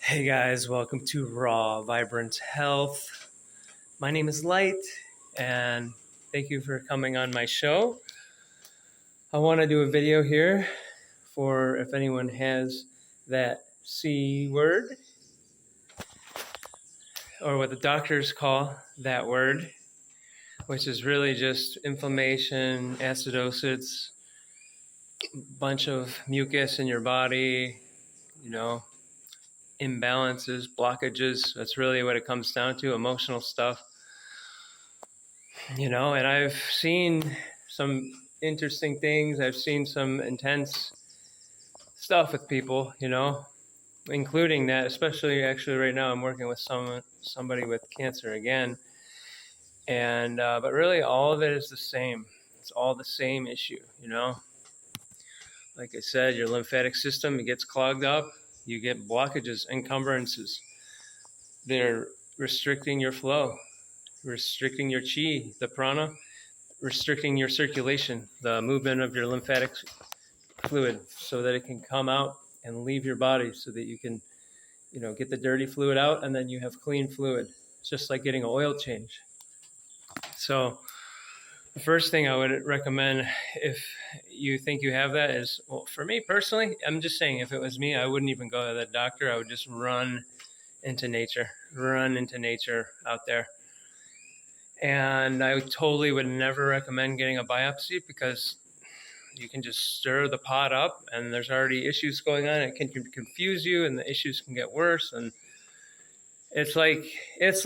Hey guys, welcome to Raw Vibrant Health. My name is Light, and thank you for coming on my show. I want to do a video here for if anyone has that C word, or what the doctors call that word, which is really just inflammation, acidosis, bunch of mucus in your body, imbalances, blockages. That's really what it comes down to, emotional stuff. And I've seen some interesting things. I've seen some intense stuff with people, including that, especially actually right now I'm working with somebody with cancer again. And but really all of it is the same. It's all the same issue, Like I said, your lymphatic system, it gets clogged up. You get blockages, encumbrances. They're restricting your flow, restricting your chi, the prana, restricting your circulation, the movement of your lymphatic fluid, so that it can come out and leave your body, so that you can, get the dirty fluid out, and then you have clean fluid. It's just like getting an oil change. So the first thing I would recommend, if you think you have that, is, well, for me personally, I'm just saying, if it was me, I wouldn't even go to the doctor. I would just run into nature out there. And I totally would never recommend getting a biopsy, because you can just stir the pot up and there's already issues going on. It can confuse you and the issues can get worse. And it's like, it's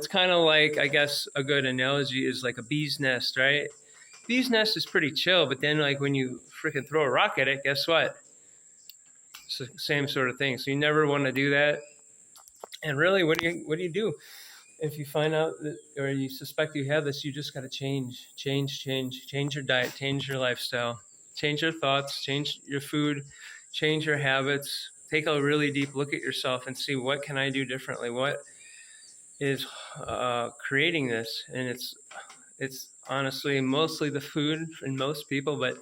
kind of like, I guess a good analogy is like a bee's nest, right? Bee's nest is pretty chill, but then like when you freaking throw a rock at it, guess what? It's the same sort of thing. So you never want to do that. And really, what do you do? If you find out that, or you suspect you have this, you just got to change your diet, change your lifestyle, change your thoughts, change your food, change your habits. Take a really deep look at yourself and see, what can I do differently? What is creating this? And it's honestly mostly the food in most people, but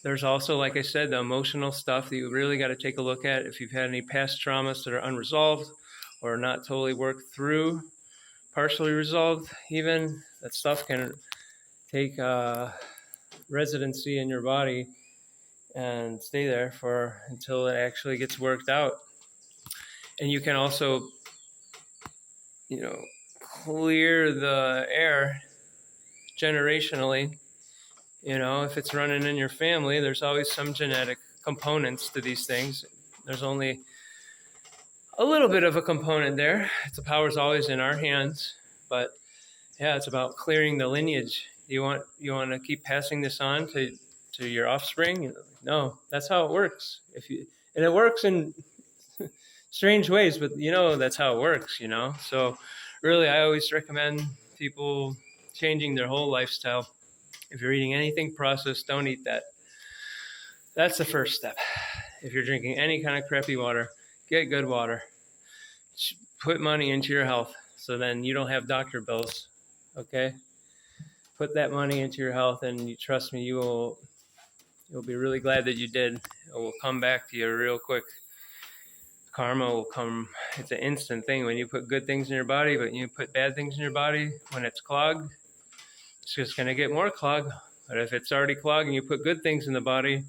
there's also, like I said, the emotional stuff that you really got to take a look at. If you've had any past traumas that are unresolved or not totally worked through, partially resolved, even, that stuff can take residency in your body and stay there until it actually gets worked out. And you can also, clear the air generationally. If it's running in your family, there's always some genetic components to these things. There's only a little bit of a component there. The power's always in our hands, but yeah, it's about clearing the lineage. You want to keep passing this on to your offspring? No, that's how it works. And it works in strange ways, but that's how it works. So really, I always recommend people changing their whole lifestyle. If you're eating anything processed, don't eat that. That's the first step. If you're drinking any kind of crappy water, get good water. Put money into your health, so then you don't have doctor bills. Okay? Put that money into your health, and you trust me, you'll be really glad that you did. It will come back to you real quick. Karma will come. It's an instant thing when you put good things in your body, but you put bad things in your body, when it's clogged, it's just going to get more clogged. But if it's already clogged and you put good things in the body,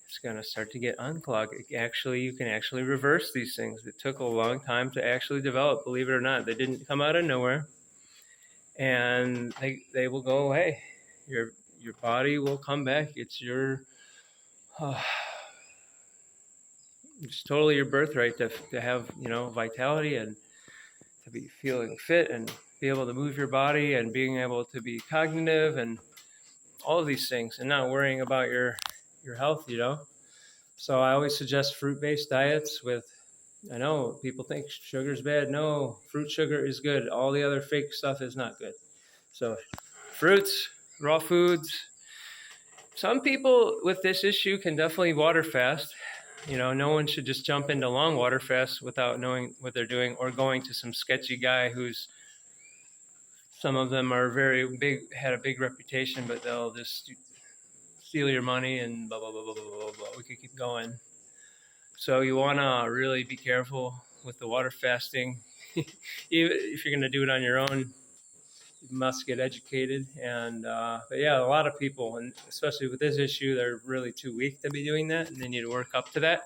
it's going to start to get unclogged. You can actually reverse these things. It took a long time to actually develop, believe it or not. They didn't come out of nowhere, and they will go away. Your body will come back. It's it's totally your birthright to have, vitality, and to be feeling fit, and be able to move your body, and being able to be cognitive, and all of these things, and not worrying about your health, So I always suggest fruit-based diets I know people think sugar's bad. No, fruit sugar is good. All the other fake stuff is not good. So fruits, raw foods. Some people with this issue can definitely water fast. No one should just jump into long water fasts without knowing what they're doing, or going to some sketchy guy some of them are very big, had a big reputation, but they'll just steal your money and blah, blah, blah, blah, blah, blah, blah. We could keep going. So you want to really be careful with the water fasting. Even if you're going to do it on your own, you must get educated. And but yeah, a lot of people, and especially with this issue, they're really too weak to be doing that, and they need to work up to that.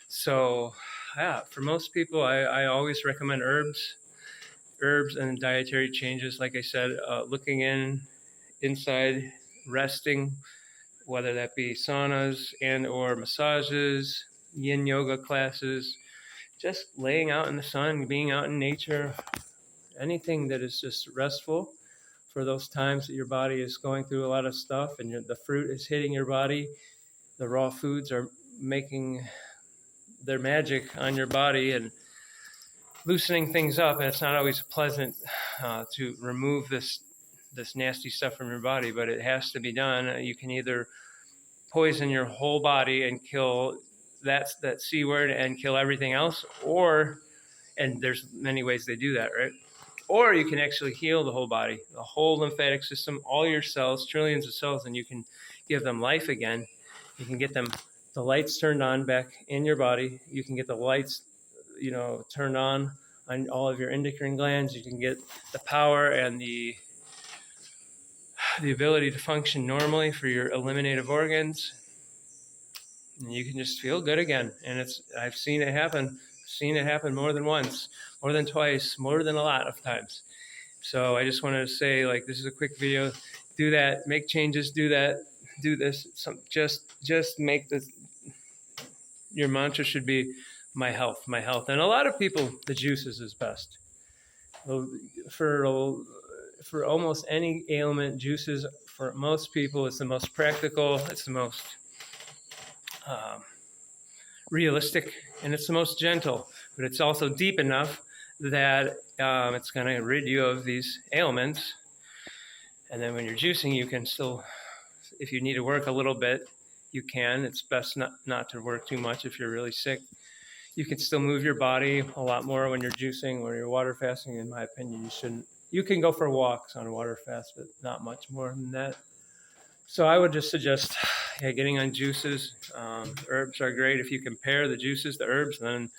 So yeah, for most people, I always recommend herbs and dietary changes. Like I said, looking inside, resting, whether that be saunas and or massages, yin yoga classes, just laying out in the sun, being out in nature, anything that is just restful for those times that your body is going through a lot of stuff and the fruit is hitting your body. The raw foods are making their magic on your body and loosening things up. And it's not always pleasant to remove this nasty stuff from your body, but it has to be done. You can either poison your whole body and kill that C word and kill everything else, and there's many ways they do that, right? Or you can actually heal the whole body, the whole lymphatic system, all your cells, trillions of cells, and you can give them life again. You can get the lights turned on back in your body. You can get the lights, turned on all of your endocrine glands. You can get the power and the ability to function normally for your eliminative organs. And you can just feel good again. And I've seen it happen. Seen it happen more than once, more than twice, more than a lot of times. So I just wanted to say, this is a quick video. Do that, make changes, do that, do this. Just make this. Your mantra should be my health, my health. And a lot of people, the juices is best. For almost any ailment, juices for most people, it's the most practical. It's the most realistic, and it's the most gentle, but it's also deep enough that it's going to rid you of these ailments. And then when you're juicing, you can still, if you need to work a little bit, you can. It's best not to work too much if you're really sick. You can still move your body a lot more when you're juicing. When you're water fasting, in my opinion, you shouldn't. You can go for walks on a water fast, but not much more than that. So I would just suggest getting on juices. Herbs are great if you compare the juices to herbs. And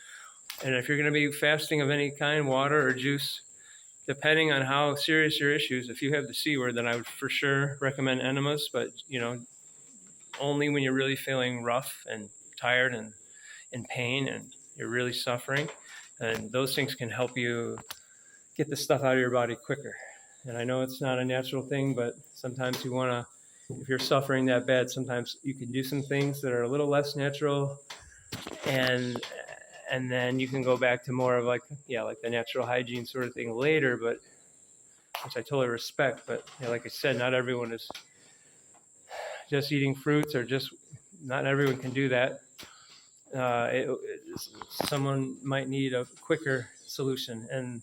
if you're going to be fasting of any kind, water or juice, depending on how serious your issues, if you have the C word, then I would for sure recommend enemas, but only when you're really feeling rough and tired and in pain and you're really suffering. And those things can help you get the stuff out of your body quicker. And I know it's not a natural thing, but sometimes you want to, if you're suffering that bad, sometimes you can do some things that are a little less natural, and then you can go back to more of like the natural hygiene sort of thing later, but which I totally respect. But like I said, not everyone is just eating fruits, or just not everyone can do that. Someone might need a quicker solution, and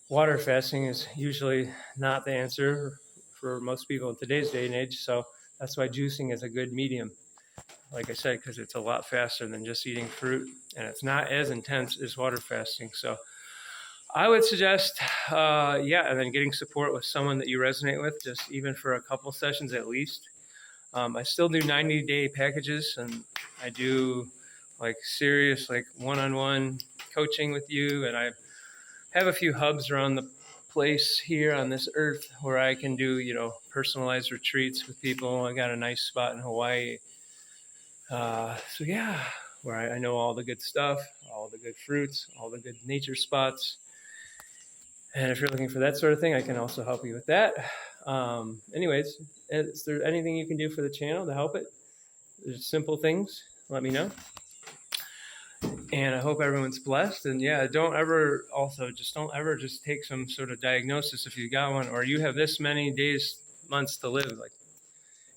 water fasting is usually not the answer for most people in today's day and age. So that's why juicing is a good medium, like I said, because it's a lot faster than just eating fruit, and it's not as intense as water fasting. So I would suggest, and then getting support with someone that you resonate with, just even for a couple sessions at least. I still do 90-day packages, and I do serious one-on-one coaching with you, and I have a few hubs around the place here on this earth where I can do personalized retreats with people. I got a nice spot in Hawaii, where I know all the good stuff, all the good fruits, all the good nature spots. And if you're looking for that sort of thing, I can also help you with that. Anyways, is there anything you can do for the channel to help it? There's simple things. Let me know. And I hope everyone's blessed. And don't ever just take some sort of diagnosis if you got one, or you have this many days, months to live.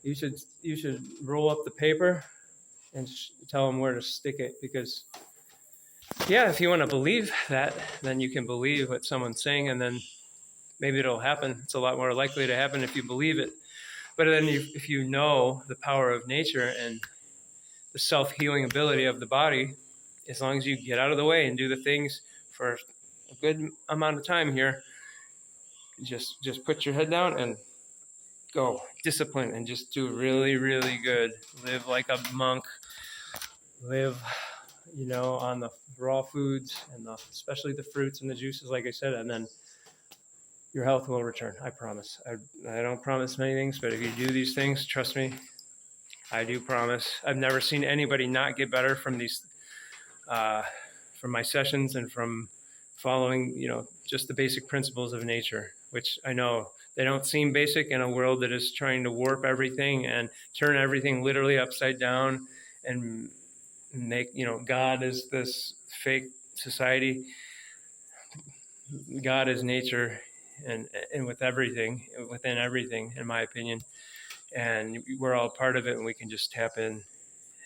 You should roll up the paper and tell them where to stick it, because if you want to believe that, then you can believe what someone's saying, and then maybe it'll happen. It's a lot more likely to happen if you believe it. But then if you know the power of nature and the self-healing ability of the body, as long as you get out of the way and do the things for a good amount of time here, just put your head down and go. Discipline, and just do really, really good. Live like a monk. Live on the raw foods and especially the fruits and the juices, like I said, and then your health will return. I promise. I don't promise many things, but if you do these things, trust me, I do promise. I've never seen anybody not get better from these, from my sessions and from following, just the basic principles of nature, which I know they don't seem basic in a world that is trying to warp everything and turn everything literally upside down and make, God is this fake society. God is nature and with everything, within everything, in my opinion. And we're all part of it, and we can just tap in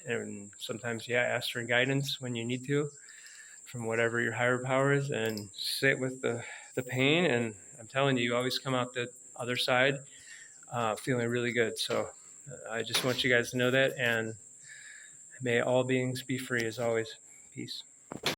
and sometimes, ask for guidance when you need to from whatever your higher power is, and sit with the pain. And I'm telling you, you always come out the other side feeling really good. So I just want you guys to know that, and may all beings be free as always. Peace.